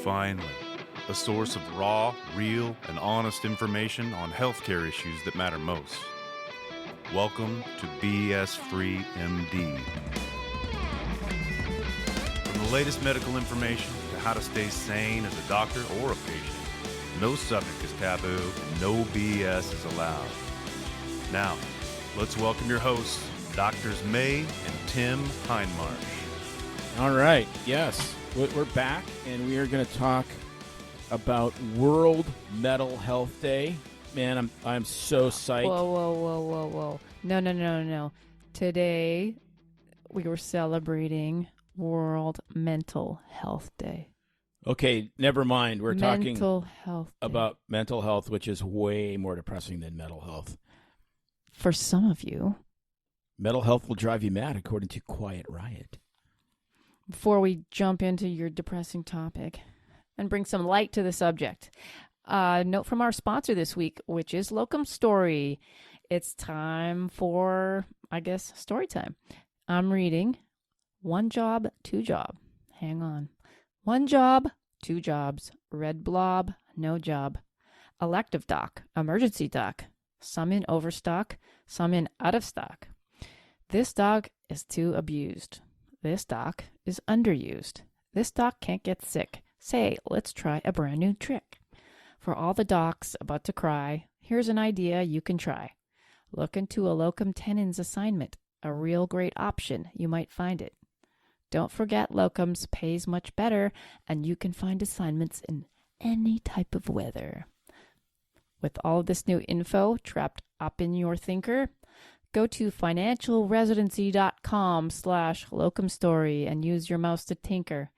finally, a source of raw, real, and honest information on healthcare issues that matter most. Welcome to BS Free MD. From the latest medical information to how to stay sane as a doctor or a patient, no subject is taboo, and no BS is allowed. Now, let's welcome your hosts, Doctors May and Tim Hindmarsh. All right, yes, we're back, and we are going to talk about World Mental Health Day. Man, I'm so psyched. Whoa. No. Today, we were celebrating World Mental Health Day. Okay, never mind. We're talking about mental health, which is way more depressing than mental health. For some of you. Mental health will drive you mad, according to Quiet Riot. Before we jump into your depressing topic and bring some light to the subject, note from our sponsor this week, which is Locum Story. It's time for, I guess, story time. I'm reading One Job, Two Job. Hang on. One job, two jobs. Red blob, no job. Elective doc, emergency doc. Some in overstock, some in out of stock. This dog is too abused. This doc is underused. This doc can't get sick. Say, let's try a brand new trick. For all the docs about to cry, here's an idea you can try. Look into a locum tenens assignment. A real great option. You might find it. Don't forget locums pays much better, and you can find assignments in any type of weather. With all of this new info trapped up in your thinker, go to financialresidency.com/locumstory and use your mouse to tinker.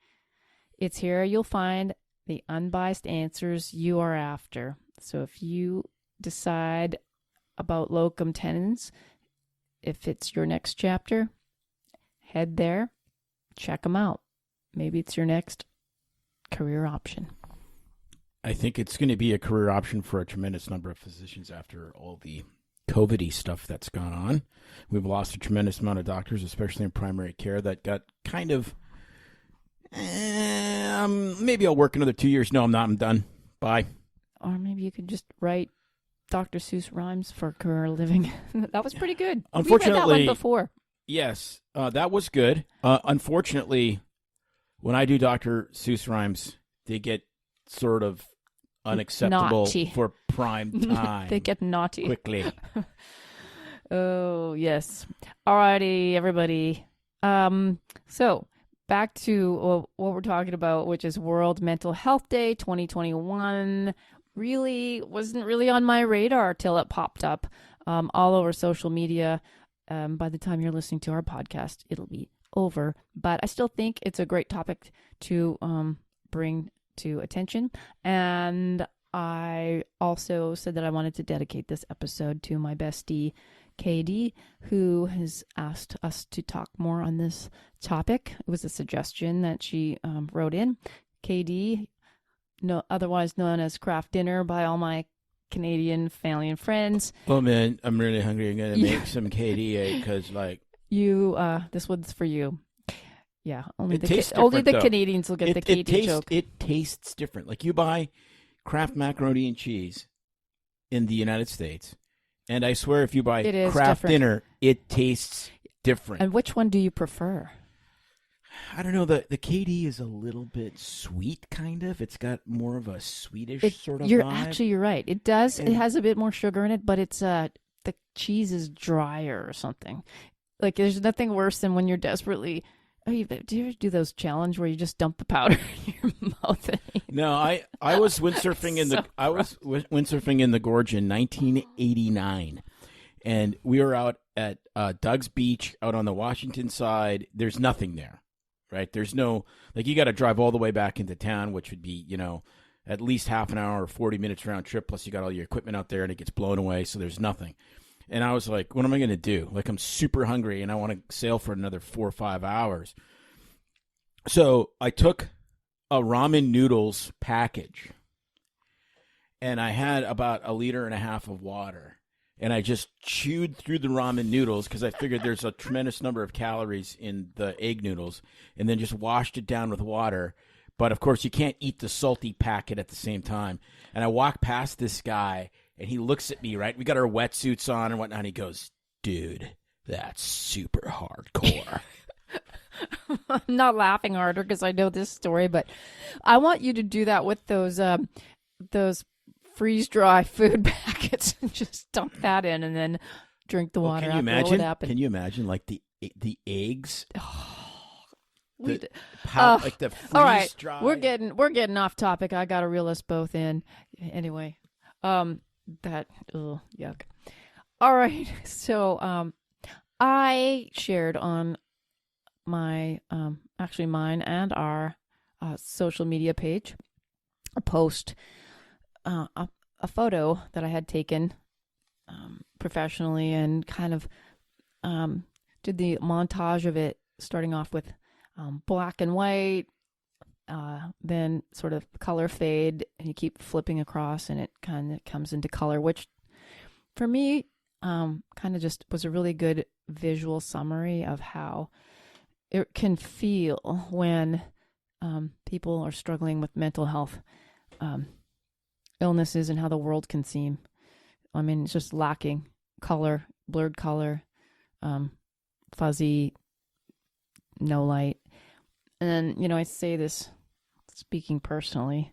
It's here you'll find the unbiased answers you are after. So if you decide about locum tenens, if it's your next chapter, head there, check them out. Maybe it's your next career option. I think it's going to be a career option for a tremendous number of physicians after all the COVID-y stuff that's gone on. We've lost a tremendous amount of doctors, especially in primary care, that got kind of, maybe I'll work another 2 years. No, I'm not. I'm done. Bye. Or maybe you could just write Dr. Seuss rhymes for career living. That was pretty good. Unfortunately, we read that one before. Yes, that was good. Unfortunately, when I do Dr. Seuss rhymes, they get sort of unacceptable naughty. For prime time. They get naughty. Quickly. Oh, yes. Alrighty, everybody. So back to what we're talking about, which is World Mental Health Day 2021. Really wasn't really on my radar till it popped up all over social media. By the time you're listening to our podcast, it'll be over. But I still think it's a great topic to bring to attention. And I also said that I wanted to dedicate this episode to my bestie, KD, who has asked us to talk more on this topic. It was a suggestion that she wrote in. KD, otherwise known as Craft Dinner by all my Canadian family and friends. Oh man, I'm really hungry. I'm gonna make some KD because, like, this one's for you. Yeah, only the though. Canadians will get the KD joke. It tastes different. Like, you buy Kraft macaroni and cheese in the United States, and I swear, if you buy Kraft Dinner, it tastes different. And which one do you prefer? I don't know. The KD is a little bit sweet, kind of. It's got more of a sweetish sort of vibe. You're right. It does. It has a bit more sugar in it, but it's the cheese is drier or something. Like, there's nothing worse than when you're desperately. Do you ever do those challenge where you just dump the powder in your mouth? No, I was windsurfing windsurfing in the Gorge in 1989, and we were out at Doug's Beach out on the Washington side. There's nothing there. Right? There's no, like, you got to drive all the way back into town, which would be, at least half an hour or 40 minutes round trip. Plus you got all your equipment out there and it gets blown away. So there's nothing. And I was like, what am I going to do? Like, I'm super hungry and I want to sail for another 4 or 5 hours. So I took a ramen noodles package and I had about 1.5 liters of water. And I just chewed through the ramen noodles because I figured there's a tremendous number of calories in the egg noodles, and then just washed it down with water, But, of course, you can't eat the salty packet at the same time. And I walk past this guy, and he looks at me, right? We got our wetsuits on and whatnot. And he goes, dude, that's super hardcore. I'm not laughing harder because I know this story, but I want you to do that with those freeze-dry food packets and just dump that in and then drink the water. Can you imagine? Can you imagine, like, the eggs? Like the freeze-dry. All right, we're getting off topic. I got to reel us both in. Anyway, yuck. All right, so I shared on my mine and our social media page a post, a photo that I had taken professionally, and kind of did the montage of it, starting off with black and white, then sort of color fade, and you keep flipping across and it kind of comes into color, which for me kind of just was a really good visual summary of how it can feel when people are struggling with mental health illnesses, and how the world can seem. I mean, it's just lacking color, blurred color, fuzzy, no light. And then, I say this speaking personally,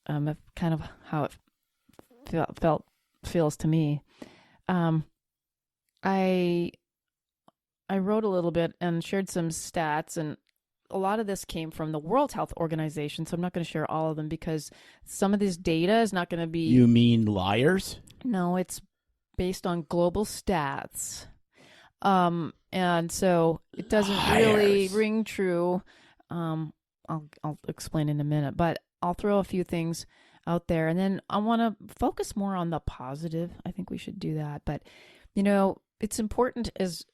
of kind of how it feels to me. I wrote a little bit and shared some stats, and a lot of this came from the World Health Organization, so I'm not going to share all of them because some of this data is not going to be... You mean liars? No, it's based on global stats. And so it doesn't really ring true. I'll explain in a minute, but I'll throw a few things out there, and then I want to focus more on the positive. I think we should do that. But, it's important as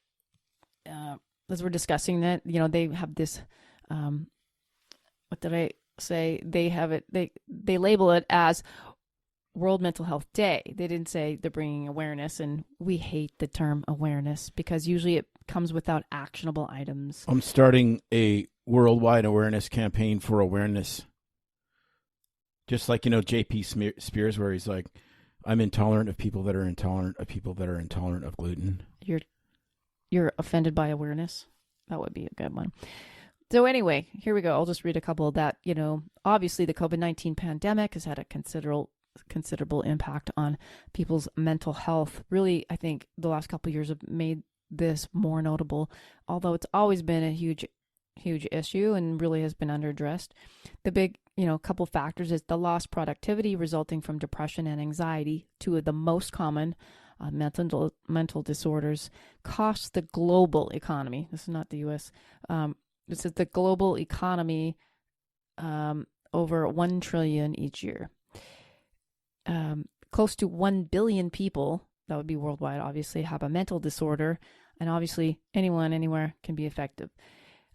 we're discussing that, they have this, what did I say? They have it, they label it as World Mental Health Day. They didn't say they're bringing awareness, and we hate the term awareness because usually it comes without actionable items. I'm starting a worldwide awareness campaign for awareness. Just like, J.P. Spears, where he's like, I'm intolerant of people that are intolerant of people that are intolerant of gluten. You're offended by awareness? That would be a good one. So anyway, here we go. I'll just read a couple of that. Obviously the COVID-19 pandemic has had a considerable impact on people's mental health. Really, I think the last couple of years have made this more notable, although it's always been a huge issue and really has been underaddressed. The big, couple factors is the lost productivity resulting from depression and anxiety, two of the most common mental disorders, cost the global economy. This is not the U.S. This is the global economy over $1 trillion each year. Close to 1 billion people, that would be worldwide, obviously, have a mental disorder, and obviously anyone, anywhere can be affected.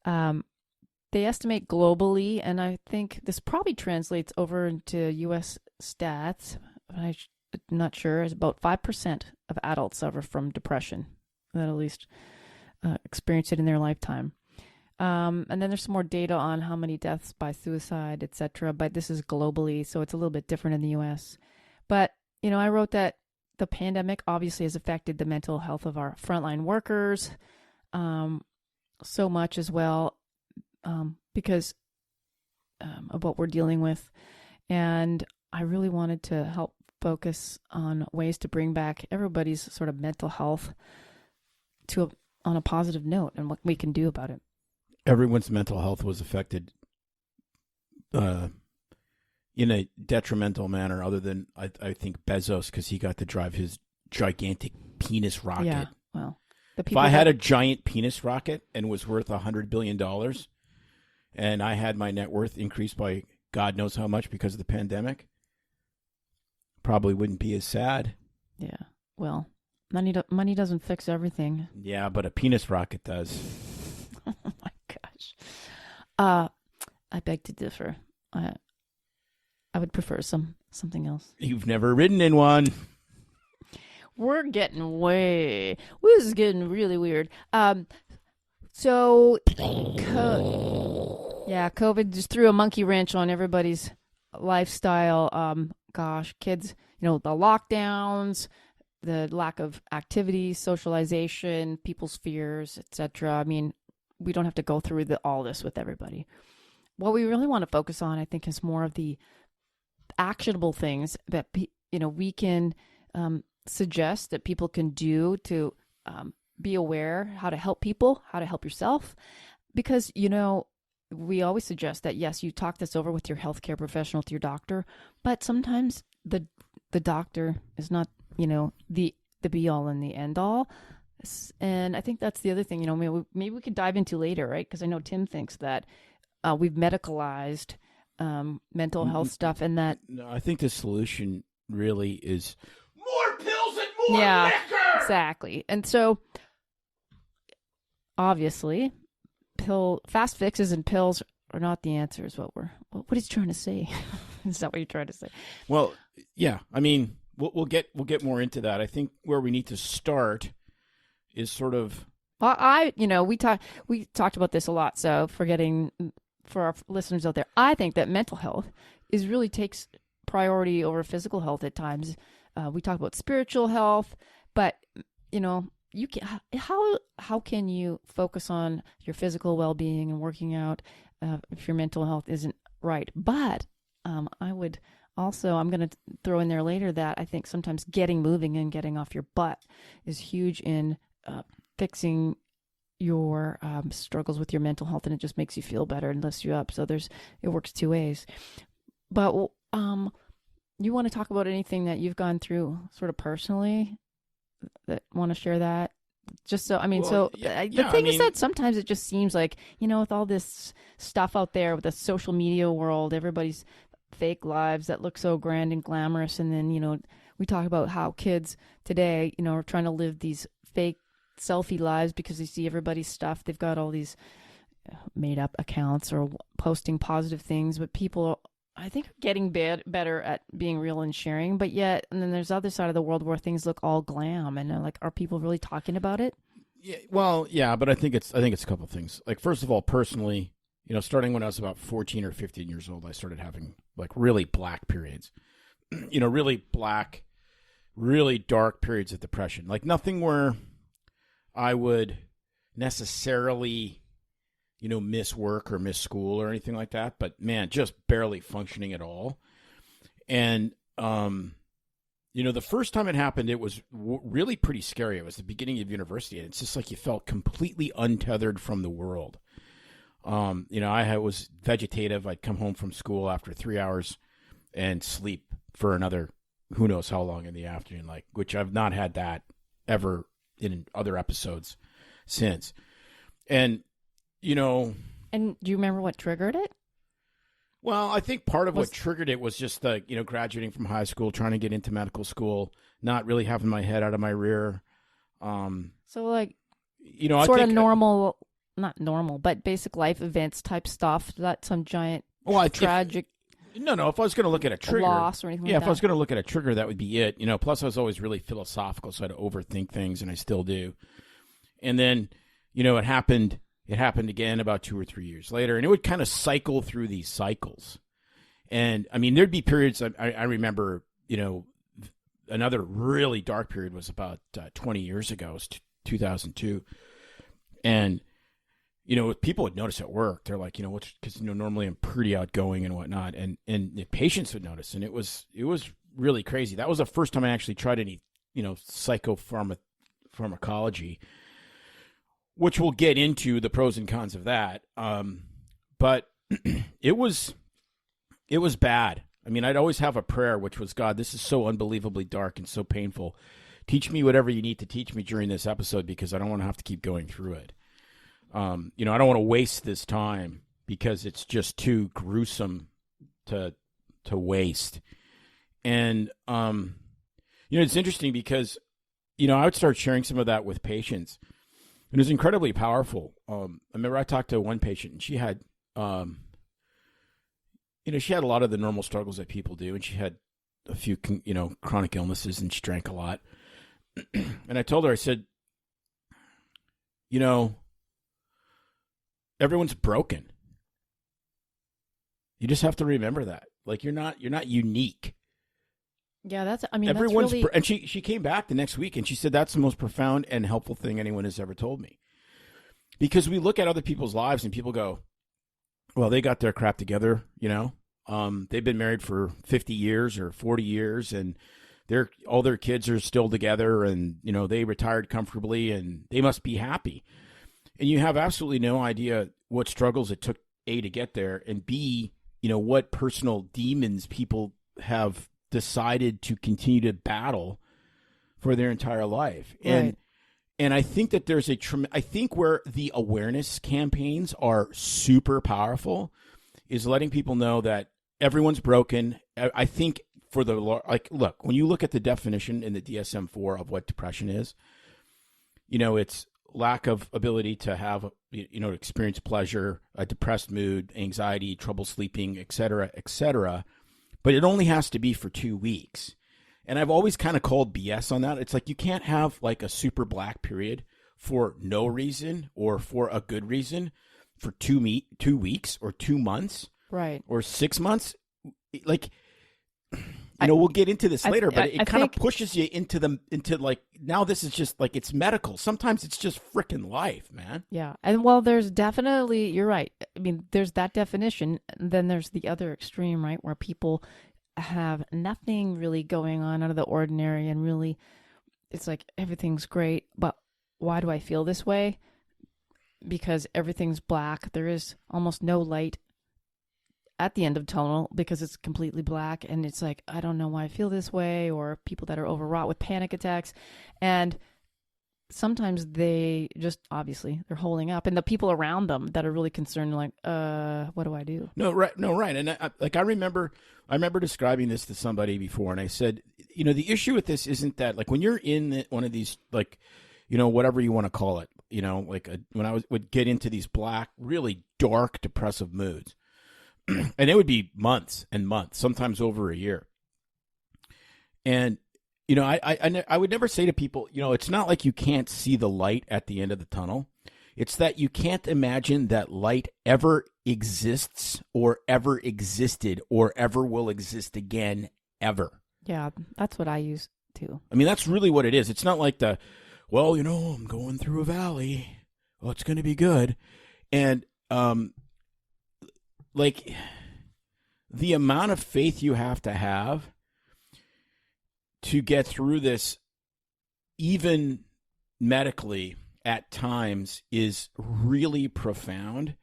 They estimate globally, and I think this probably translates over into U.S. stats, but I'm not sure, is about 5% of adults suffer from depression, that at least experience it in their lifetime. And then there's some more data on how many deaths by suicide, etc., but this is globally, so it's a little bit different in the U.S. But, I wrote that the pandemic obviously has affected the mental health of our frontline workers so much as well, because of what we're dealing with. And I really wanted to help focus on ways to bring back everybody's sort of mental health on a positive note and what we can do about it. Everyone's mental health was affected in a detrimental manner, other than I think Bezos, because he got to drive his gigantic penis rocket. Yeah, well, if I had a giant penis rocket and was worth $100 billion, and I had my net worth increased by God knows how much because of the pandemic, probably wouldn't be as sad. Yeah, well, money doesn't fix everything. Yeah, but a penis rocket does. Oh my gosh. I beg to differ. I would prefer something else. You've never ridden in one. We're getting this is getting really weird. So Yeah, COVID just threw a monkey wrench on everybody's lifestyle. Gosh, kids, the lockdowns, the lack of activity, socialization, people's fears, etc. I mean, we don't have to go through all this with everybody. What we really want to focus on, I think, is more of the actionable things that we can suggest that people can do to be aware how to help people, how to help yourself, because we always suggest that yes, you talk this over with your healthcare professional, with your doctor, but sometimes the doctor is not the be all and the end all. And I think that's the other thing, maybe we could dive into later, right? Because I know Tim thinks that we've medicalized mental health stuff, and that no, I think the solution really is more pills and more liquor. Exactly. And so obviously fast fixes and pills are not the answer, is what he's trying to say. Is that what you're trying to say? Well, yeah, I mean, we'll get more into that. I think where we need to start is sort of, well, we talked about this a lot, so for our listeners out there, I think that mental health really takes priority over physical health at times. We talk about spiritual health, but you can, how can you focus on your physical well-being and working out if your mental health isn't right? But I would also, I'm going to throw in there later that I think sometimes getting moving and getting off your butt is huge in fixing your struggles with your mental health, and it just makes you feel better and lifts you up. So it works two ways. But you want to talk about anything that you've gone through sort of personally that want to share that? Just so, I mean, well, the thing is that sometimes it just seems like, with all this stuff out there with the social media world, everybody's fake lives that look so grand and glamorous. And then, we talk about how kids today, are trying to live these fake selfie lives because they see everybody's stuff. They've got all these made up accounts or posting positive things, but people, I think, are getting better at being real and sharing. But yet, and then there's the other side of the world where things look all glam, and are people really talking about it? Yeah, well, yeah, but I think it's a couple of things. Like, first of all, personally, starting when I was about 14 or 15 years old, I started having really black periods. Really black, really dark periods of depression. Like nothing where I would necessarily, miss work or miss school or anything like that. But man, just barely functioning at all. And, the first time it happened, it was really pretty scary. It was the beginning of university. And it's just like you felt completely untethered from the world. I was vegetative. I'd come home from school after 3 hours and sleep for another who knows how long in the afternoon, which I've not had that ever in other episodes since. And, And do you remember what triggered it? Well, I think part of what triggered it was just graduating from high school, trying to get into medical school, not really having my head out of my rear. Sort of normal, not normal, but basic life events type stuff, not some giant tragic. If I was going to look at a trigger, loss or anything like that. If I was going to look at a trigger, that would be it. Plus I was always really philosophical, so I'd overthink things, and I still do. And then, it happened again about 2 or 3 years later, and it would kind of cycle through these cycles. And I mean, there'd be periods, I remember, another really dark period was about 20 years ago. It was 2002. And, people would notice at work. They're like, because normally I'm pretty outgoing and whatnot, and the patients would notice, and it was really crazy. That was the first time I actually tried any, pharmacology, which we'll get into the pros and cons of that. But it was bad. I mean, I'd always have a prayer, which was, God, this is so unbelievably dark and so painful. Teach me whatever you need to teach me during this episode, because I don't want to have to keep going through it. I don't want to waste this time because it's just too gruesome to waste. And, it's interesting because, I would start sharing some of that with patients, and it was incredibly powerful. I remember I talked to one patient, and she had, she had a lot of the normal struggles that people do, and she had a few, chronic illnesses, and she drank a lot. And I told her, I said, everyone's broken. You just have to remember that. Like, you're not unique. Yeah, that's Everyone's that's really... and she came back the next week and she said that's the most profound and helpful thing anyone has ever told me. Because we look at other people's lives and people go, well, they got their crap together, you know. They've been married for 50 years or 40 years and all their kids are still together and, you know, they retired comfortably and they must be happy. And you have absolutely no idea what struggles it took, A, to get there, and B, you know, what personal demons people have decided to continue to battle for their entire life. Right. And I think that there's I think where the awareness campaigns are super powerful is letting people know that everyone's broken. I think look, when you look at the definition in the DSM-4 of what depression is, you know, it's lack of ability to have, you know, experience pleasure, a depressed mood, anxiety, trouble sleeping, et cetera, et cetera. But it only has to be for 2 weeks. And I've always kind of called BS on that. It's like you can't have like a super black period for no reason or for a good reason for 2 weeks or 2 months. Right. Or 6 months. Like, you know, we'll get into this later, but it kind of pushes you into like, now this is just like, it's medical. Sometimes it's just freaking life, man. Yeah. And well, there's definitely, you're right. I mean, there's that definition. And then there's the other extreme, right? Where people have nothing really going on out of the ordinary and really, it's like everything's great, but why do I feel this way? Because everything's black. There is almost no light at the end of the tunnel because it's completely black, and it's like, I don't know why I feel this way. Or people that are overwrought with panic attacks, and sometimes they just, obviously they're holding up, and the people around them that are really concerned, like, what do I do? No, right. And I remember describing this to somebody before, and I said, you know, the issue with this isn't that, like, when you're in one of these, like, you know, whatever you want to call it, you know, like when I would get into these black, really dark, depressive moods, and it would be months and months, sometimes over a year. And, you know, I would never say to people, you know, it's not like you can't see the light at the end of the tunnel. It's that you can't imagine that light ever exists or ever existed or ever will exist again, ever. Yeah, that's what I use too. I mean, that's really what it is. It's not like well, you know, I'm going through a valley. Oh, it's going to be good. And, like, the amount of faith you have to get through this, even medically at times, is really profound.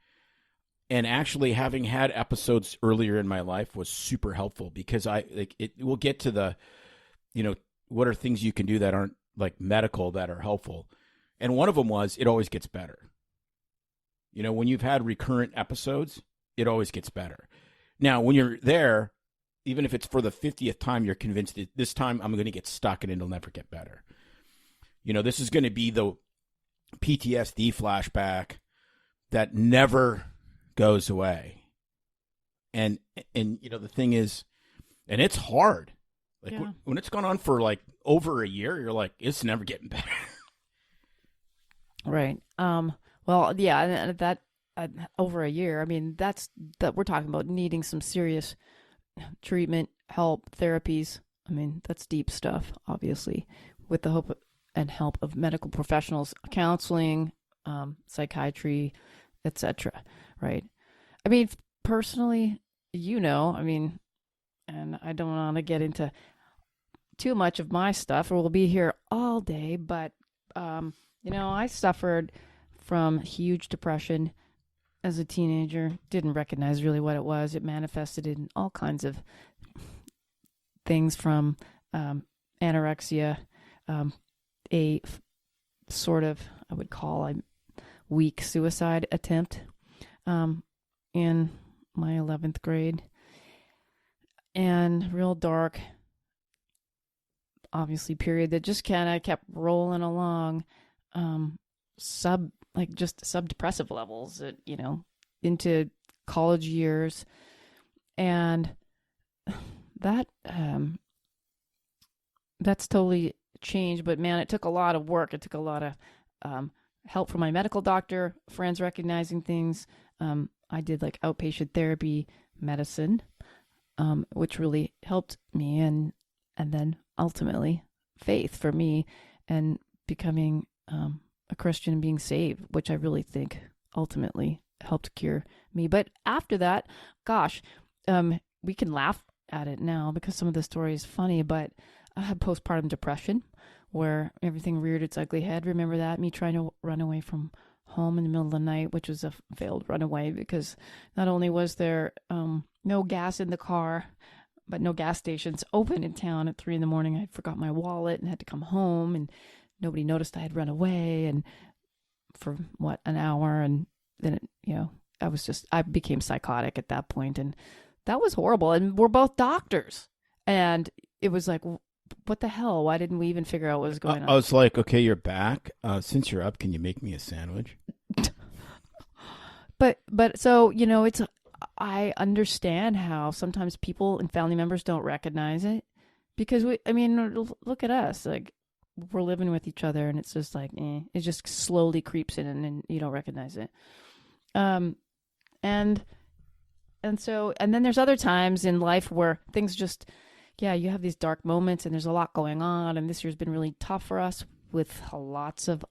And actually, having had episodes earlier in my life was super helpful, because we'll get to the, you know, what are things you can do that aren't like medical that are helpful. And one of them was, it always gets better. You know, when you've had recurrent episodes, it always gets better. Now, when you're there, even if it's for the 50th time, you're convinced that this time I'm going to get stuck and it'll never get better. You know, this is going to be the PTSD flashback that never goes away. And you know, the thing is, and it's hard. Like, yeah. When it's gone on for like over a year, you're like, it's never getting better. Right. Well, yeah, that over a year. I mean, that we're talking about needing some serious treatment, help, therapies. I mean, that's deep stuff, obviously, with the hope and help of medical professionals, counseling, psychiatry, etc. Right. I mean, personally, you know, I mean, and I don't want to get into too much of my stuff, or we'll be here all day, but, you know, I suffered from huge depression as a teenager, didn't recognize really what it was. It manifested in all kinds of things, from anorexia, a sort of, I would call a weak suicide attempt in my 11th grade, and real dark, obviously, period that just kind of kept rolling along, sub-depressive levels, you know, into college years. And that's totally changed. But man, it took a lot of work. It took a lot of help from my medical doctor, friends recognizing things. I did like outpatient therapy, medicine, which really helped me, and then ultimately faith for me, and becoming a Christian and being saved, which I really think ultimately helped cure me. But after that, gosh, we can laugh at it now because some of the story is funny, but I had postpartum depression where everything reared its ugly head. Remember that? Me trying to run away from home in the middle of the night, which was a failed runaway because not only was there no gas in the car, but no gas stations open in town at 3 a.m. I forgot my wallet and had to come home, and nobody noticed I had run away, and for an hour, and then I became psychotic at that point, and that was horrible. And we're both doctors, and it was like, what the hell? Why didn't we even figure out what was going on? I was like, okay, you're back. Since you're up, can you make me a sandwich? But so, I understand how sometimes people and family members don't recognize it because look at us. Like, we're living with each other and it's just like, it just slowly creeps in and you don't recognize it. And then there's other times in life where things just, you have these dark moments and there's a lot going on. And this year's been really tough for us with lots of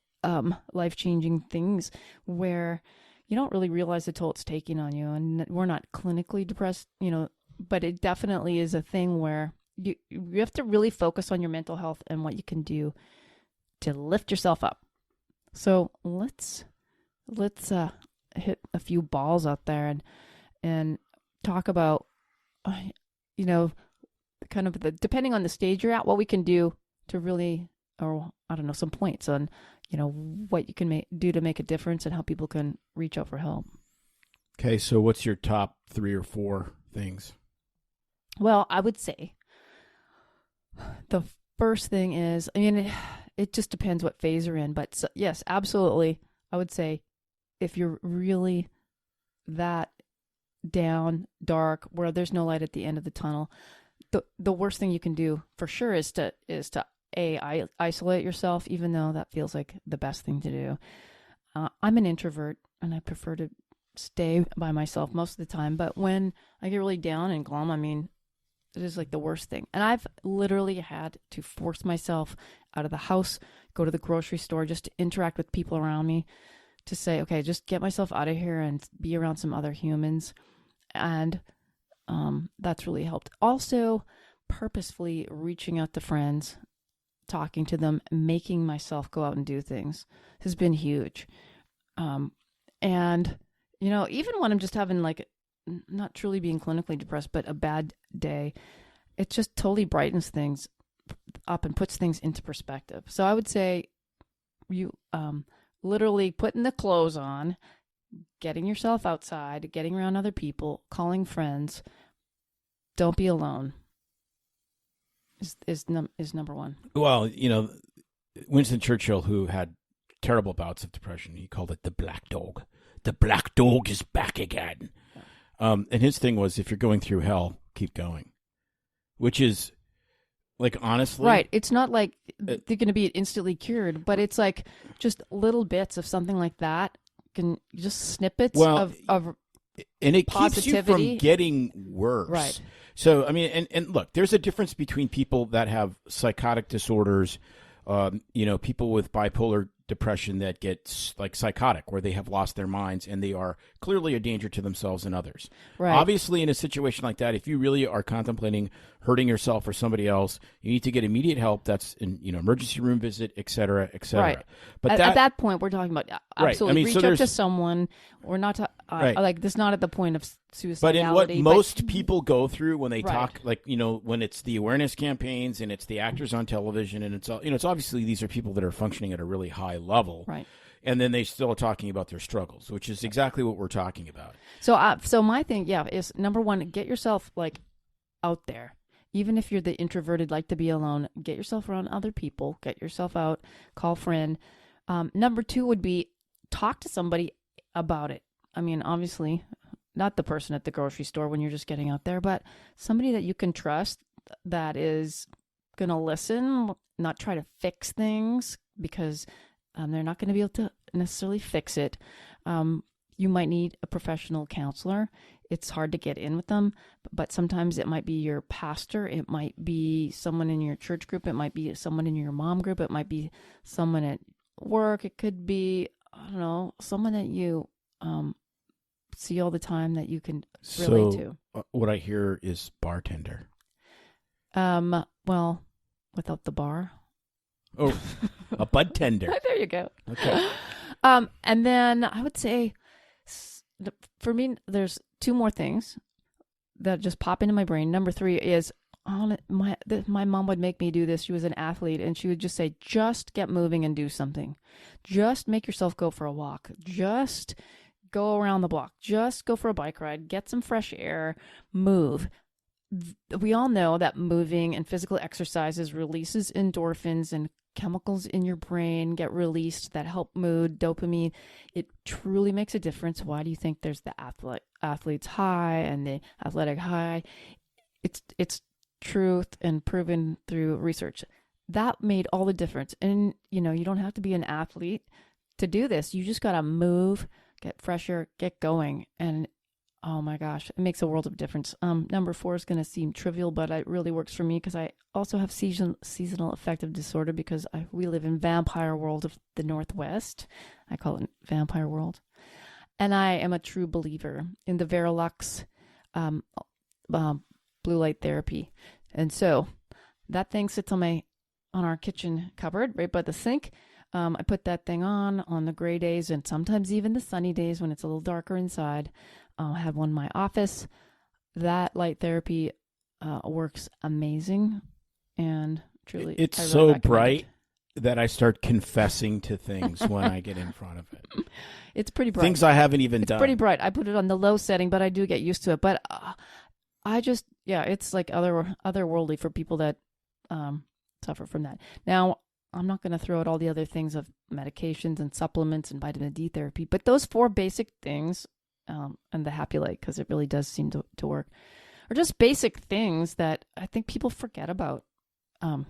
life-changing things where you don't really realize the toll it's taking on you. And we're not clinically depressed, but it definitely is a thing where you have to really focus on your mental health and what you can do to lift yourself up. So let's hit a few balls out there and talk about, kind of depending on the stage you're at, what we can do to really, or I don't know, some points on, what you can do to make a difference and how people can reach out for help. Okay, so what's your top 3 or 4 things? Well, I would say the first thing is, it just depends what phase you're in, but yes, absolutely. I would say if you're really that down, dark, where there's no light at the end of the tunnel, the worst thing you can do for sure is to isolate yourself, even though that feels like the best thing to do. I'm an introvert and I prefer to stay by myself most of the time, but when I get really down and glum, it is like the worst thing. And I've literally had to force myself out of the house, go to the grocery store just to interact with people around me, to say, okay, just get myself out of here and be around some other humans. And that's really helped. Also, purposefully reaching out to friends, talking to them, making myself go out and do things has been huge. And, even when I'm just having not truly being clinically depressed, but a bad day, it just totally brightens things up and puts things into perspective. So I would say you literally putting the clothes on, getting yourself outside, getting around other people, calling friends. Don't be alone is number one. Well, Winston Churchill, who had terrible bouts of depression, he called it the black dog. The black dog is back again. And his thing was, if you're going through hell, keep going. Which is, honestly... Right. It's not like they're going to be instantly cured, but it's like just little bits of something like that, just snippets of and it positivity. Keeps you from getting worse. Right. So, and look, there's a difference between people that have psychotic disorders, people with bipolar depression that get psychotic, where they have lost their minds and they are clearly a danger to themselves and others. Right. Obviously, in a situation like that, if you really are contemplating hurting yourself or somebody else, you need to get immediate help. That's in emergency room visit, et cetera, et cetera. Right. But at that point, we're talking about absolutely right. reach out to someone. We're not this not at the point of suicidality. But in what most people go through when they talk, when it's the awareness campaigns and it's the actors on television, and it's it's obviously these are people that are functioning at a really high level, right? And then they still are talking about their struggles, which is exactly what we're talking about. So my thing, is number one, get yourself out there. Even if you're the introverted, like to be alone, get yourself around other people, get yourself out, call a friend. Number 2 would be talk to somebody about it. Obviously, not the person at the grocery store when you're just getting out there, but somebody that you can trust that is going to listen, not try to fix things, because they're not going to be able to necessarily fix it. You might need a professional counselor it's hard to get in with them, but sometimes it might be your pastor, it might be someone in your church group, it might be someone in your mom group, it might be someone at work, it could be, I don't know, someone that you see all the time that you can relate to. What I hear is bartender. Well, without the bar. Oh, a bud tender. There you go. Okay. And then I would say, for me, there's two more things that just pop into my brain. Number 3 is my mom would make me do this. She was an athlete, and she would just say, just get moving and do something. Just make yourself go for a walk. Just go around the block. Just go for a bike ride. Get some fresh air. Move. We all know that moving and physical exercises releases endorphins, and chemicals in your brain get released that help mood, dopamine. It truly makes a difference. Why do you think there's the athlete's high and the athletic high? It's truth and proven through research. That made all the difference. And, you don't have to be an athlete to do this. You just got to move, get fresher, get going. And oh my gosh, it makes a world of difference. Number 4 is going to seem trivial, but it really works for me because I also have seasonal affective disorder because we live in vampire world of the Northwest. I call it vampire world. And I am a true believer in the Verilux blue light therapy. And so that thing sits on our kitchen cupboard right by the sink. I put that thing on the gray days and sometimes even the sunny days when it's a little darker inside. I'll have one in my office. That light therapy works amazing, and truly, it's so bright that I start confessing to things when I get in front of it. It's pretty bright. Things I haven't even done. It's pretty bright. I put it on the low setting, but I do get used to it. But I just, it's like otherworldly for people that suffer from that. Now, I'm not going to throw out all the other things of medications and supplements and vitamin D therapy, but those 4 basic things. And the happy light, because it really does seem to work, or just basic things that I think people forget about. What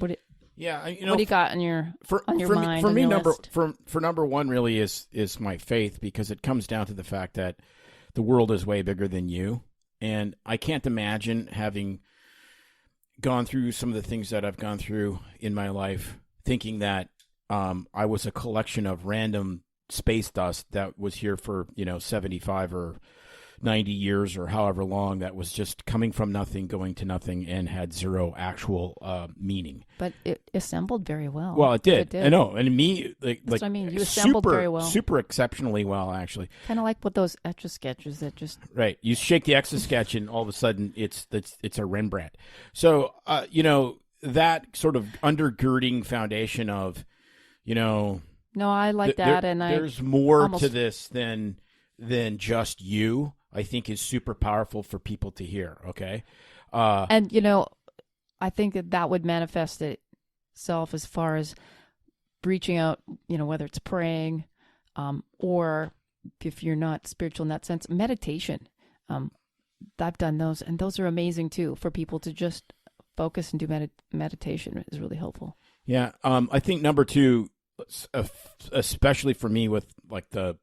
do you got on your mind? For me, number 1 really is my faith, because it comes down to the fact that the world is way bigger than you, and I can't imagine having gone through some of the things that I've gone through in my life, thinking that I was a collection of random space dust that was here for 75 or 90 years or however long, that was just coming from nothing, going to nothing, and had zero actual meaning. But it assembled very well. Well, it did. I know. And me, that's what I mean. You assembled very well. Super exceptionally well, actually. Kind of like with those Etch-a-Sketches that just... Right. You shake the Etch-a-Sketch and all of a sudden it's a Rembrandt. So, that sort of undergirding foundation of, No, I like that, there's more to this than just you. I think is super powerful for people to hear. Okay, and I think that would manifest itself as far as reaching out. Whether it's praying, or if you're not spiritual in that sense, meditation. I've done those, and those are amazing too for people to just focus and do meditation is really helpful. Yeah, I think number 2. Especially for me with the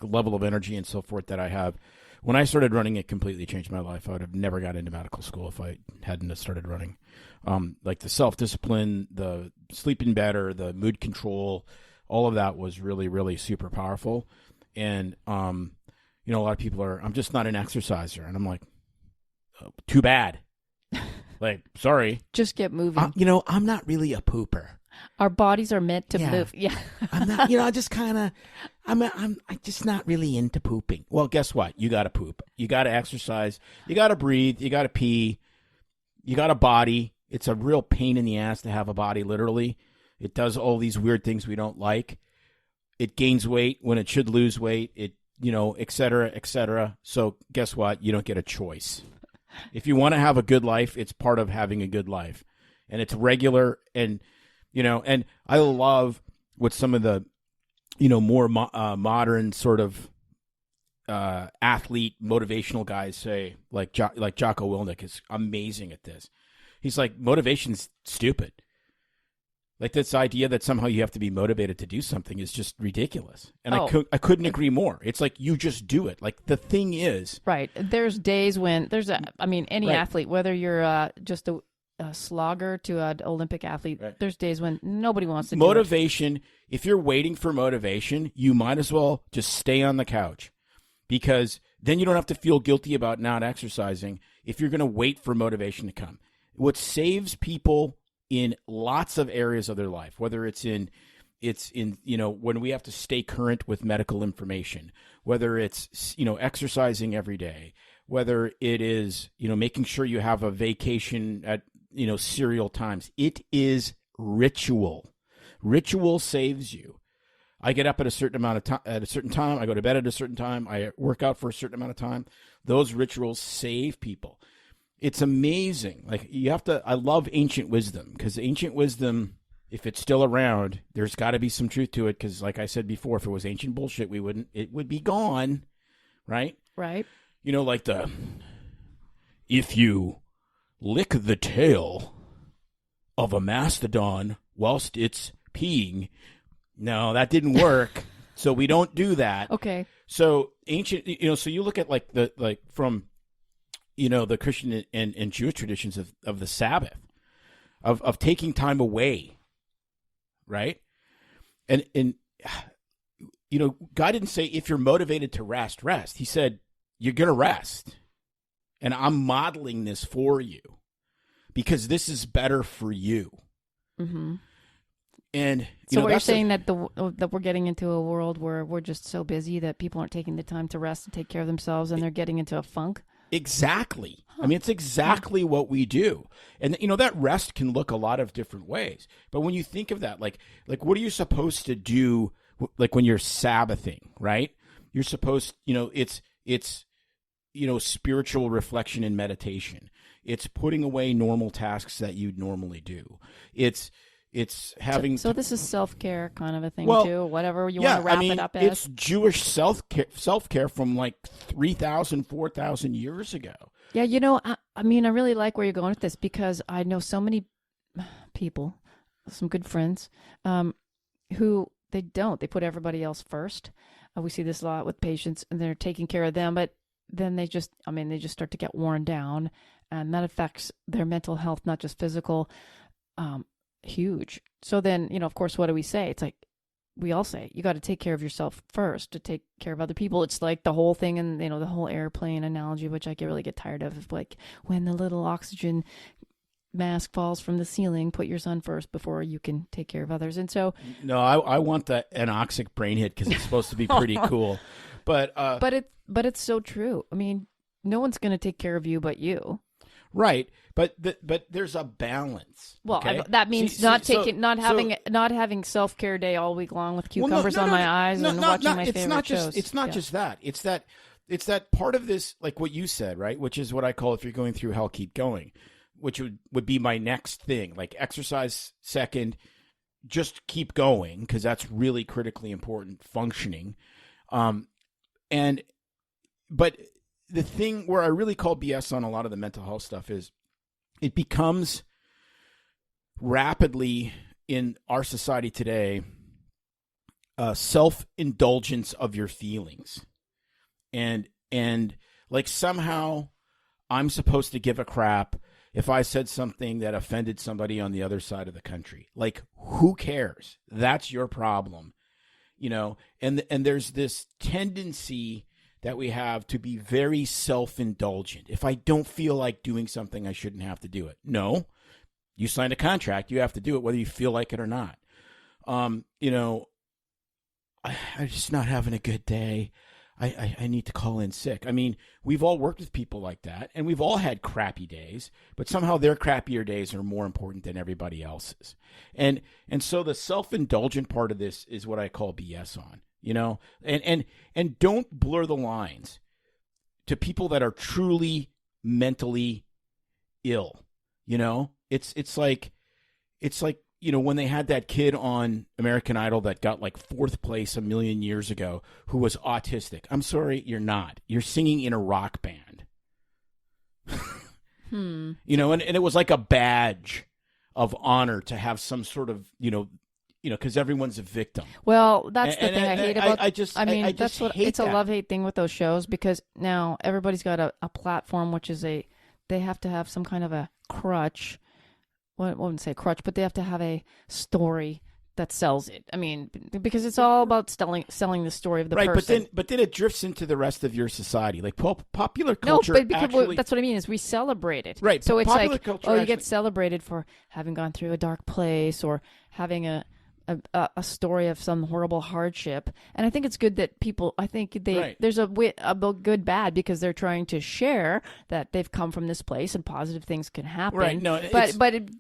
level of energy and so forth that I have, when I started running, it completely changed my life. I would have never got into medical school if I hadn't have started running. The self-discipline, the sleeping better, the mood control, all of that was really, really super powerful. And a lot of people I'm just not an exerciser, and I'm like, oh, too bad. Sorry, just get moving. I'm not really a pooper. Our bodies are meant to move. Yeah. I'm not, I just kind of, I'm just not really into pooping. Well, guess what? You got to poop. You got to exercise. You got to breathe. You got to pee. You got a body. It's a real pain in the ass to have a body, literally. It does all these weird things we don't like. It gains weight when it should lose weight. It, et cetera, et cetera. So guess what? You don't get a choice. If you want to have a good life, it's part of having a good life. And it's regular and... and I love what some of the, more modern sort of athlete motivational guys say, like Jocko Willink is amazing at this. He's like, motivation's stupid. Like this idea that somehow you have to be motivated to do something is just ridiculous. And I Oh. couldn't agree more. It's like you just do it. Like the thing is, Right. There's days when any Right. athlete, whether you're just a slogger to an Olympic athlete, Right. there's days when nobody wants to do motivation, if you're waiting for motivation, you might as well just stay on the couch, because then you don't have to feel guilty about not exercising if you're going to wait for motivation to come. What saves people in lots of areas of their life, whether it's in when we have to stay current with medical information, whether it's exercising every day, whether it is making sure you have a vacation at serial times. It is ritual. Ritual saves you. I get up at a certain amount of time at a certain time. I go to bed at a certain time. I work out for a certain amount of time. Those rituals save people. It's amazing. Like I love ancient wisdom, because ancient wisdom, if it's still around, there's got to be some truth to it. Because like I said before, if it was ancient bullshit, it would be gone, right? Right. Like if you lick the tail of a mastodon whilst it's peeing. No, that didn't work. So we don't do that. Okay. So ancient, so you look at from the Christian and Jewish traditions of the Sabbath, of taking time away, right? And God didn't say if you're motivated to rest. He said you're going to rest. And I'm modeling this for you because this is better for you. Mm-hmm. And so what you're saying that we're getting into a world where we're just so busy that people aren't taking the time to rest and take care of themselves, and they're getting into a funk? Exactly. I mean, it's exactly what we do. And, that rest can look a lot of different ways. But when you think of that, like what are you supposed to do, like when you're Sabbathing, right? You're supposed, it's spiritual reflection and meditation. It's putting away normal tasks that you'd normally do. It's having... So this is self-care kind of a thing, too, whatever you yeah, want to wrap it up as? It's Jewish self-care from like 3,000, 4,000 years ago. Yeah, I really like where you're going with this, because I know so many people, some good friends, who they put everybody else first. We see this a lot with patients, and they're taking care of them, but then they just start to get worn down, and that affects their mental health, not just physical. Huge. So then, of course, what do we say? It's like, we all say, you got to take care of yourself first to take care of other people. It's like the whole thing, and the whole airplane analogy, which I really get tired of like when the little oxygen mask falls from the ceiling, put yours on first before you can take care of others. And so, no, I want the anoxic brain hit, because it's supposed to be pretty cool. But it's so true. I mean, no one's going to take care of you but you. Right, but there's a balance. Well, okay? that means not having self-care day all week long with cucumbers on my eyes and watching my favorite shows. It's not just that. It's that part of this, like what you said, right? Which is what I call, if you're going through hell, keep going. Which would be my next thing. Like exercise second, just keep going, because that's really critically important. Functioning, but the thing where I really call BS on a lot of the mental health stuff is it becomes rapidly in our society today self-indulgence of your feelings. And like somehow I'm supposed to give a crap if I said something that offended somebody on the other side of the country. Like, who cares? That's your problem. And there's this tendency that we have to be very self-indulgent. If I don't feel like doing something, I shouldn't have to do it. No, you signed a contract. You have to do it whether you feel like it or not. I'm just not having a good day. I need to call in sick. I mean, we've all worked with people like that, and we've all had crappy days, but somehow their crappier days are more important than everybody else's. And so the self-indulgent part of this is what I call BS on. And don't blur the lines to people that are truly mentally ill. It's like when they had that kid on American Idol that got like 4th place a million years ago who was autistic. I'm sorry, you're not. You're singing in a rock band. And it was like a badge of honor to have some sort of, because everyone's a victim. Well, that's the thing I hate about. That's what it's that. A love-hate thing with those shows, because now everybody's got a platform, which is they have to have some kind of a crutch. Well, I wouldn't say crutch, but they have to have a story that sells it. I mean, because it's all about selling the story of the person. But then it drifts into the rest of your society, like popular culture. No, but because that's what I mean is we celebrate it. Right. So it's like, culture you get celebrated for having gone through a dark place or having a story of some horrible hardship. And I think it's good that people, there's a good bad, because they're trying to share that they've come from this place and positive things can happen. Right. No,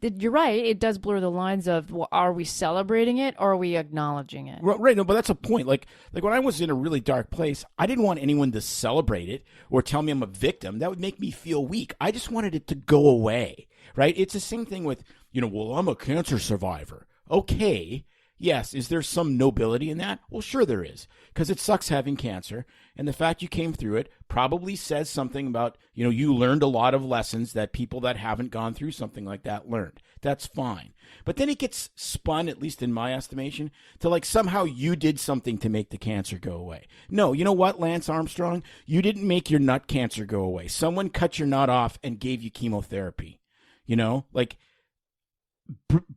you're right. It does blur the lines of, well, are we celebrating it or are we acknowledging it? Right. No, but that's a point. Like when I was in a really dark place, I didn't want anyone to celebrate it or tell me I'm a victim. That would make me feel weak. I just wanted it to go away. Right. It's the same thing with, well, I'm a cancer survivor. Okay. Yes, is there some nobility in that? Well, sure there is, because it sucks having cancer, and the fact you came through it probably says something about, you learned a lot of lessons that people that haven't gone through something like that learned. That's fine. But then it gets spun, at least in my estimation, to like somehow you did something to make the cancer go away. No, you know what, Lance Armstrong? You didn't make your nut cancer go away. Someone cut your nut off and gave you chemotherapy. Like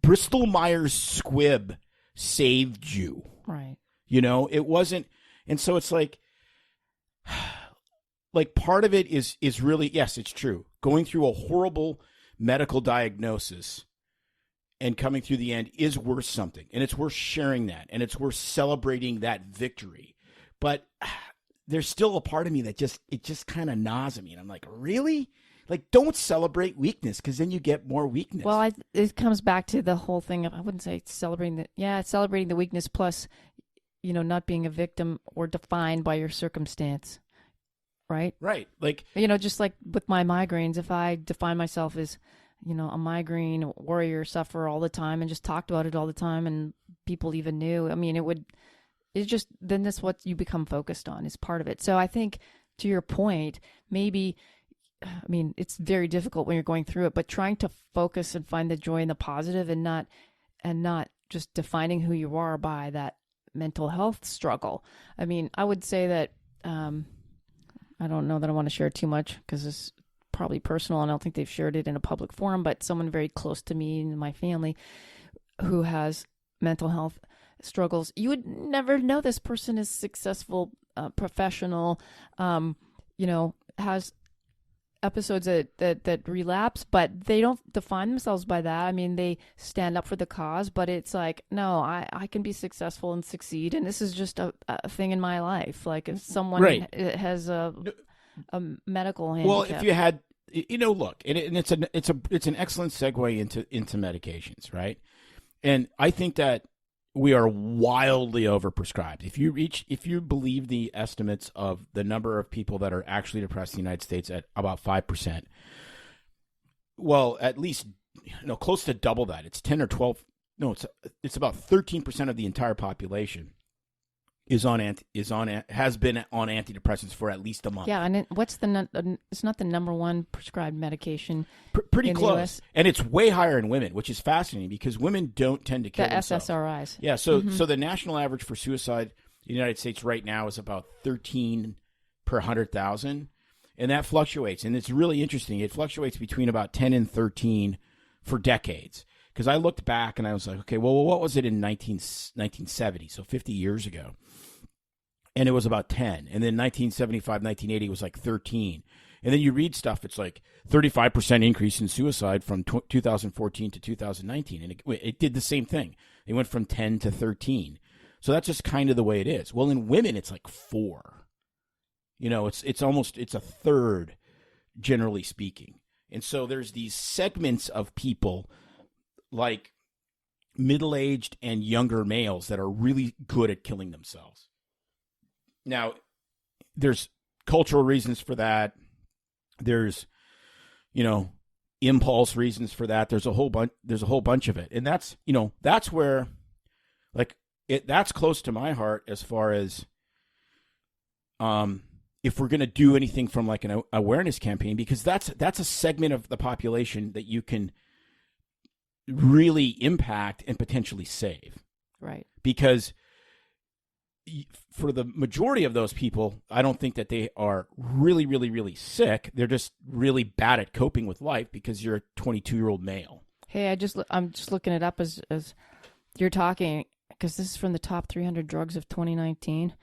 Bristol Myers Squibb saved you. Right. It wasn't. And so it's like part of it is really, yes, it's true. Going through a horrible medical diagnosis and coming through the end is worth something. And it's worth sharing that. And it's worth celebrating that victory. But there's still a part of me that just kind of gnaws at me. And I'm like, really? Like, don't celebrate weakness, because then you get more weakness. Well, it comes back to the whole thing of, I wouldn't say celebrating the weakness plus, not being a victim or defined by your circumstance, right? Right. Like, just like with my migraines, if I define myself as, a migraine warrior, sufferer all the time and just talked about it all the time and people even knew, I mean, then that's what you become focused on is part of it. So I think, to your point, maybe, it's very difficult when you're going through it, but trying to focus and find the joy and the positive and not just defining who you are by that mental health struggle. I would say that, I don't know that I want to share too much because it's probably personal and I don't think they've shared it in a public forum, but someone very close to me and my family who has mental health struggles, you would never know this person is successful, professional, has episodes that relapse, but they don't define themselves by that. They stand up for the cause, but it's like, no, I can be successful and succeed, and this is just a thing in my life. Like if someone has a medical handicap. Well, if you had, look, and it's an excellent segue into medications, right? And I think that we are wildly overprescribed. If you believe the estimates of the number of people that are actually depressed in the United States at about 5%, well, at least close to double that. It's 10 or 12. No, it's about 13% of the entire population has been on antidepressants for at least a month. Yeah, and it's not the number one prescribed medication. Pretty in close, the US. And it's way higher in women, which is fascinating because women don't tend to kill themselves. The SSRIs. Yeah, so the national average for suicide in the United States right now is about 13 per 100,000, and that fluctuates. And it's really interesting. It fluctuates between about 10 and 13 for decades. Because I looked back and I was like, okay, well, what was it in 1970? So 50 years ago. And it was about 10. And then 1975, 1980 was like 13. And then you read stuff, it's like 35% increase in suicide from 2014 to 2019. And it did the same thing. It went from 10 to 13. So that's just kind of the way it is. Well, in women, it's like 4. It's a third, generally speaking. And so there's these segments of people like middle-aged and younger males that are really good at killing themselves. Now, there's cultural reasons for that. There's, impulse reasons for that. There's a whole bunch of it. And that's, that's where, that's close to my heart as far as, if we're going to do anything from like an awareness campaign, because that's a segment of the population that you can really impact and potentially save. Right. Because for the majority of those people, I don't think that they are really, really, really sick. They're just really bad at coping with life because you're a 22-year-old male. Hey, I'm just looking it up as you're talking, because this is from the top 300 drugs of 2019.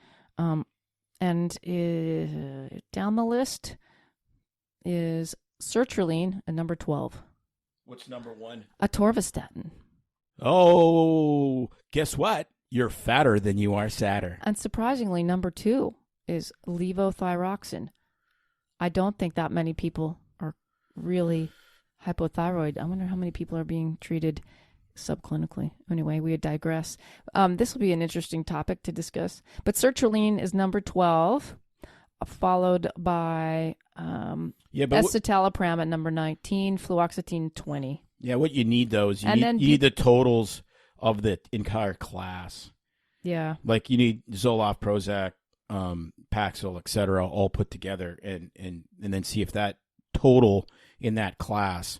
And down the list is sertraline at number 12. What's number one? Atorvastatin. Oh, guess what? You're fatter than you are sadder. And surprisingly, number 2 is levothyroxine. I don't think that many people are really hypothyroid. I wonder how many people are being treated subclinically. Anyway, we digress. This will be an interesting topic to discuss. But sertraline is number 12, followed by escitalopram at number 19, fluoxetine 20. Yeah, what you need, though, is you need the totals of the entire class. Yeah. Like you need Zoloft, Prozac, Paxil, etc., all put together, and then see if that total in that class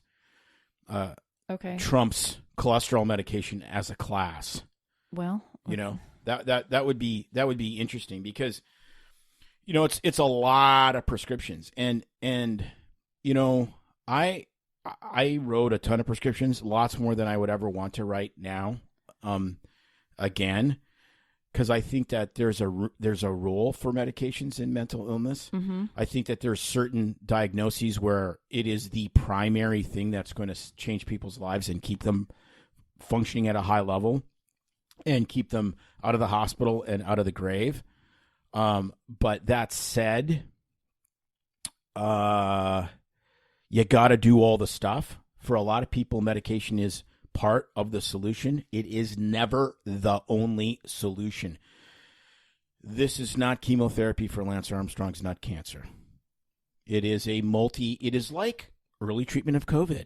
trumps cholesterol medication as a class. Well, okay. You know, that would be interesting because, you know, it's a lot of prescriptions, and you know, I wrote a ton of prescriptions, lots more than I would ever want to write now. Again, because I think that there's a role for medications in mental illness. Mm-hmm. I think that there's certain diagnoses where it is the primary thing that's going to change people's lives and keep them functioning at a high level and keep them out of the hospital and out of the grave. But that said, you got to do all the stuff. For a lot of people, medication is part of the solution. It is never the only solution. This is not chemotherapy for Lance Armstrong's nut cancer. It is like early treatment of COVID.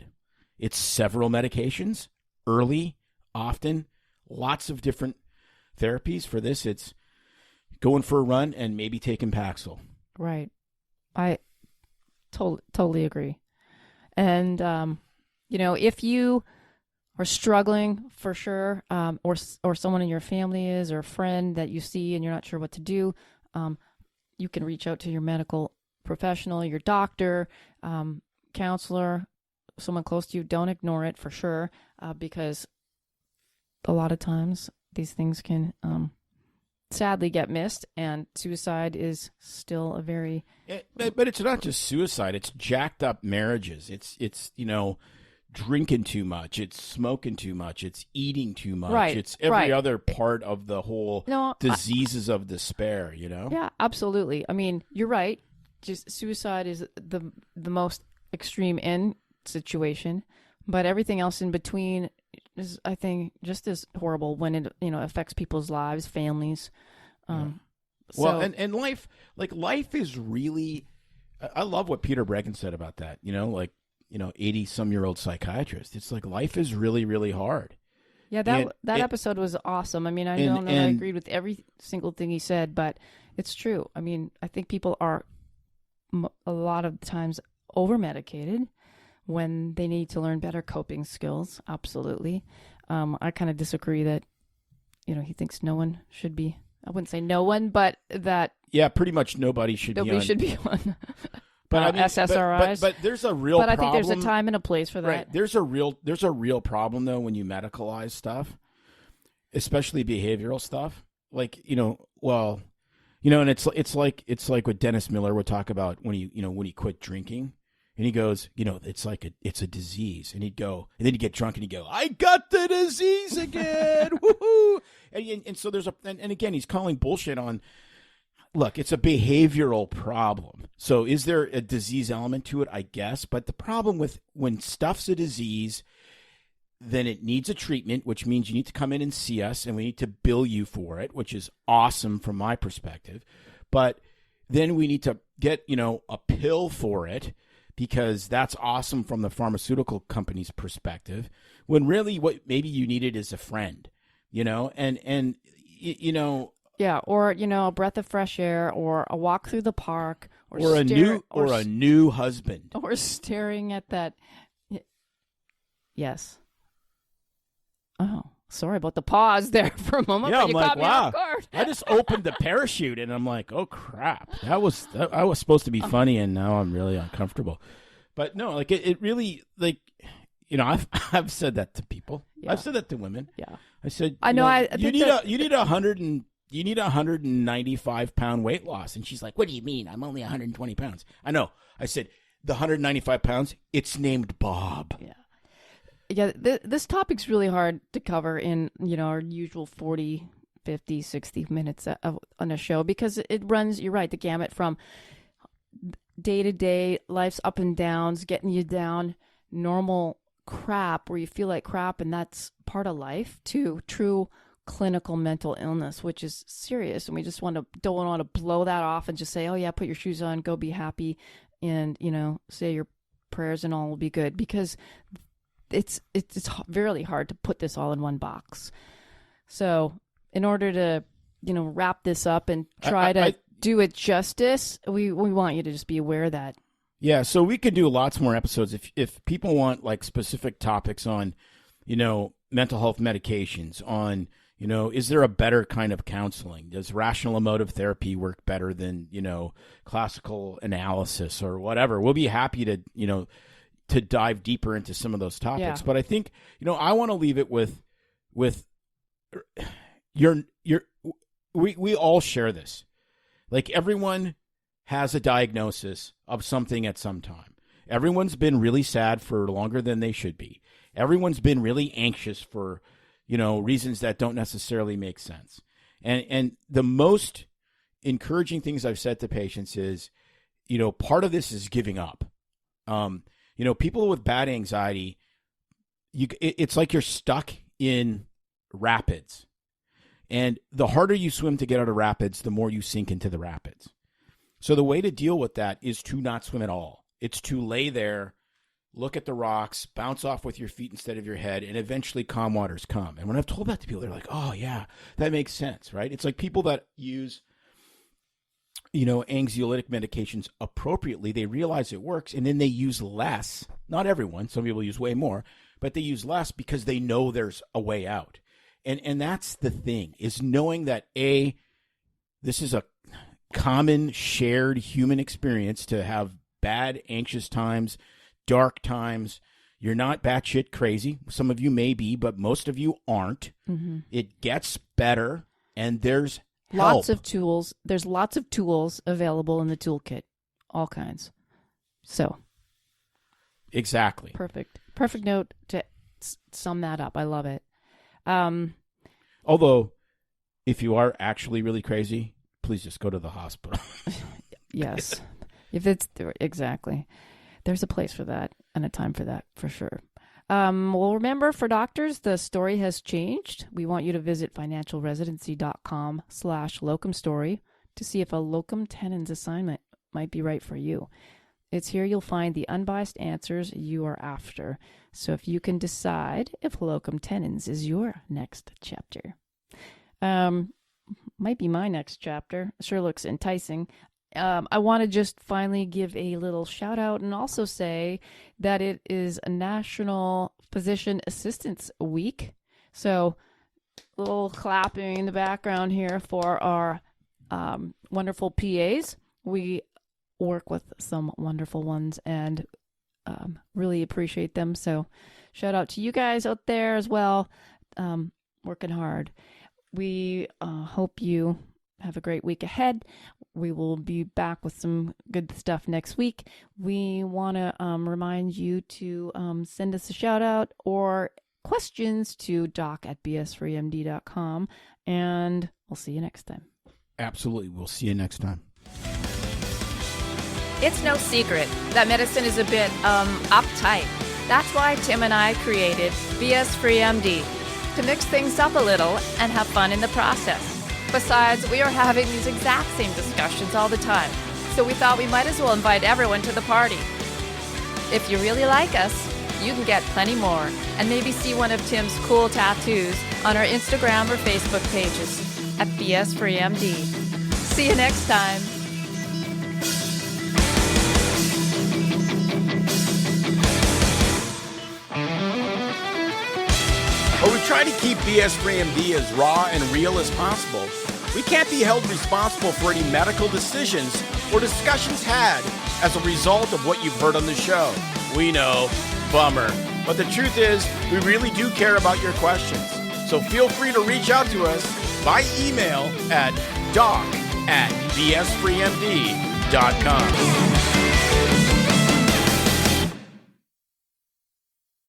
It's several medications, early, often, lots of different therapies. For this, it's going for a run and maybe taking Paxil. Right. I totally agree. And, you know, if you are struggling for sure, or someone in your family is, or a friend that you see and you're not sure what to do, you can reach out to your medical professional, your doctor, counselor, someone close to you. Don't ignore it for sure, because a lot of times these things can sadly get missed, and suicide is still a very... But it's not just suicide. It's jacked up marriages. It's you know, drinking too much. It's smoking too much. It's eating too much. Right, it's every other part of the whole diseases of despair, you know? Yeah, absolutely. I mean, you're right. Just suicide is the most extreme end situation, but everything else in between is, I think, just as horrible when it, you know, affects people's lives, families. Well, and life is really, I love what Peter Bregan said about that, you know, like, you know, 80-some-year-old psychiatrist. It's like life is really, really hard. Yeah, that episode was awesome. I mean, I don't know that I agreed with every single thing he said, but it's true. I mean, I think people are a lot of times over-medicated when they need to learn better coping skills. Absolutely. I kind of disagree that, you know, he thinks no one should be, I wouldn't say no one, but that... Yeah, pretty much nobody should be on. But I mean, SSRIs. But there's a real problem. But I think there's a time and a place for that. Right. There's a real problem though when you medicalize stuff, especially behavioral stuff. Like, you know, well, you know, and it's like what Dennis Miller would talk about when he quit drinking, and he goes, you know, it's a disease, and he'd go, and then he'd get drunk and he'd go, I got the disease again, woohoo! And so there's and again, he's calling bullshit on. Look, it's a behavioral problem. So is there a disease element to it? I guess. But the problem with when stuff's a disease, then it needs a treatment, which means you need to come in and see us, and we need to bill you for it, which is awesome from my perspective. But then we need to get, you know, a pill for it, because that's awesome from the pharmaceutical company's perspective, when really what maybe you needed is a friend, you know, and you know... Yeah, or, you know, a breath of fresh air, or a walk through the park, or a new husband, or staring at that. Yes. Oh, sorry about the pause there for a moment. Yeah, but I'm you like, caught me wow. off guard. I just opened the parachute, and I'm like, oh, crap. I was supposed to be funny, and now I'm really uncomfortable. But no, like, it really, like, you know, I've said that to people. Yeah. I've said that to women. Yeah. I said, I know. you need a 195 pound weight loss. And she's like, what do you mean? I'm only 120 pounds. I know. I said, the 195 pounds, it's named Bob. Yeah. Yeah. This topic's really hard to cover in, our usual 40, 50, 60 minutes on a show, because it runs, you're right, the gamut from day to day, life's up and downs, getting you down, normal crap where you feel like crap and that's part of life, to true clinical mental illness, which is serious, and we just don't want to blow that off and just say, oh yeah, put your shoes on, go be happy, and say your prayers and all will be good, because it's really hard to put this all in one box. So in order to wrap this up and try to do it justice, we want you to just be aware of that. Yeah, so we could do lots more episodes if people want like specific topics on mental health medications, on is there a better kind of counseling? Does rational emotive therapy work better than, classical analysis or whatever? We'll be happy to, to dive deeper into some of those topics. Yeah. But I think, I want to leave it with we all share this. Like, everyone has a diagnosis of something at some time. Everyone's been really sad for longer than they should be. Everyone's been really anxious for reasons that don't necessarily make sense. And the most encouraging things I've said to patients is, part of this is giving up. People with bad anxiety, it's like you're stuck in rapids. And the harder you swim to get out of rapids, the more you sink into the rapids. So the way to deal with that is to not swim at all. It's to lay there, look at the rocks, bounce off with your feet instead of your head, and eventually calm waters come. And when I've told that to people, they're like, oh, yeah, that makes sense, right? It's like people that use, anxiolytic medications appropriately, they realize it works, and then they use less. Not everyone. Some people use way more, but they use less because they know there's a way out. And that's the thing, is knowing that, this is a common shared human experience to have bad, anxious times, dark times. You're not batshit crazy. Some of you may be, but most of you aren't. Mm-hmm. It gets better, and there's help. Lots of tools. There's lots of tools available in the toolkit, all kinds. So, exactly. Perfect note to sum that up. I love it. Although, if you are actually really crazy, please just go to the hospital. Yes. If it's exactly. There's a place for that and a time for that, for sure. Well, remember, for doctors, the story has changed. We want you to visit financialresidency.com/locumstory to see if a locum tenens assignment might be right for you. It's here you'll find the unbiased answers you are after. So if you can decide if locum tenens is your next chapter. Might be my next chapter. Sure looks enticing. I want to just finally give a little shout out and also say that it is a National Physician Assistance Week. So a little clapping in the background here for our wonderful PAs. We work with some wonderful ones and really appreciate them. So shout out to you guys out there as well, working hard. We hope you have a great week ahead. We will be back with some good stuff next week. We want to remind you to send us a shout out or questions to doc@bsfreemd.com, and we'll see you next time. Absolutely. We'll see you next time. It's no secret that medicine is a bit uptight. That's why Tim and I created BS Free MD, to mix things up a little and have fun in the process. Besides, we are having these exact same discussions all the time, so we thought we might as well invite everyone to the party. If you really like us, you can get plenty more and maybe see one of Tim's cool tattoos on our Instagram or Facebook pages at BS Free MD. See you next time. Are we trying try to keep BS Free MD as raw and real as possible. We can't be held responsible for any medical decisions or discussions had as a result of what you've heard on the show. We know, bummer. But the truth is, we really do care about your questions. So feel free to reach out to us by email at doc@bsfreemd.com.